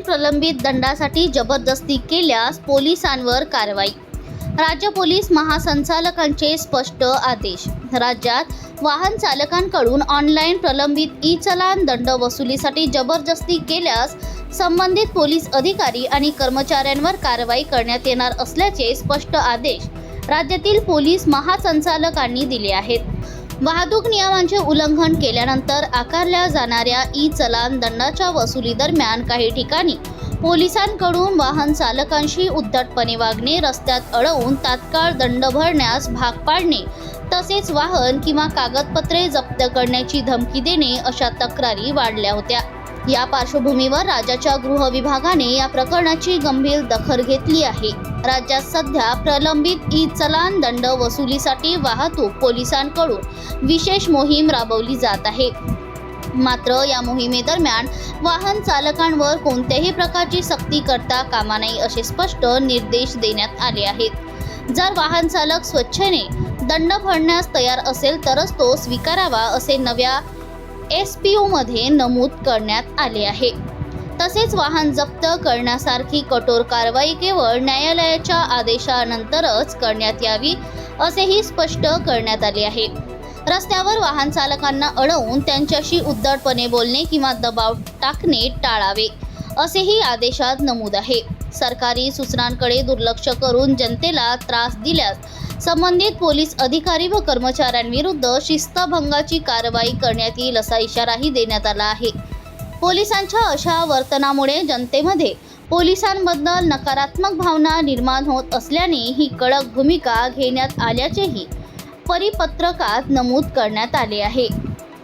Online प्रलंबित दंडासाठी जबरदस्ती केल्यास पोलिसांवर कारवाई। राज्य पोलीस महासंचालकांचे स्पष्ट आदेश। राज्यात वाहन चालकांकडून ऑनलाईन प्रलंबित ई-चलान दंड वसुलीसाठी जबरदस्ती केल्यास संबंधित पोलीस अधिकारी आणि कर्मचाऱ्यांवर कारवाई करण्यात येणार असल्याचे स्पष्ट आदेश राज्यातील पोलीस महासंचालकांनी दिले आहेत। वाहतूक नियमांचे उल्लंघन केल्यानंतर आकारल्या जाणाऱ्या ई-चलान दंडाच्या वसुली दरम्यान काही ठिकाणी पोलिसांकडून वाहन चालकांशी उद्धटपणे वागणे, रस्त्यात अडवून तात्काळ दंड भरण्यास भाग पाडणे, तसेच वाहन किंवा कागदपत्रे जप्त करण्याची धमकी देणे अशा तक्रारी वाढल्या होत्या। या पार्श्वभूमीवर राज्याच्या गृह विभागाने या प्रकरणाची गंभीर दखल घेतली आहे। राज्यात सध्या प्रलंबित ई-चलान दंड वसुलीसाठी वाहतूक पोलिसांकडून विशेष मोहीम राबवली जात आहे। मात्र या मोहिमेदरम्यान वाहन चालकांवर कोणत्याही प्रकारची सक्ती करता कामा नये असे स्पष्ट निर्देश देण्यात आले आहेत। जर वाहन चालक स्वेच्छेने दंड भरण्यास तयार असेल तरच तो स्वीकारावा असे नव्या SPO मध्ये नमूद करण्यात आले आहे। तसेच वाहन जप्त करण्यासारखी कठोर कारवाई केवळ न्यायालयाच्या आदेशानंतरच करण्यात यावी असेही स्पष्ट करण्यात आले आहे। रस्त्यावर वाहन चालकांना अडवून त्यांच्याशी उद्धटपणे बोलणे किंवा दबाव टाकणे टाळावे असेही आदेशात नमूद आहे। सरकारी सूचनांकडे दुर्लक्ष करून जनतेला त्रास दिल्यास संबंधित पोलीस अधिकारी व कर्मचाऱ्यांविरुद्ध शिस्तभंगाची कारवाई करण्यात येईल असा इशाराही देण्यात आला आहे। पोलिसांच्या अशा वर्तनामुळे जनतेमध्ये पोलिसांबद्दल नकारात्मक भावना निर्माण होत असल्याने ही कडक भूमिका घेण्यात आल्याचेही परिपत्रकात नमूद करण्यात आले आहे।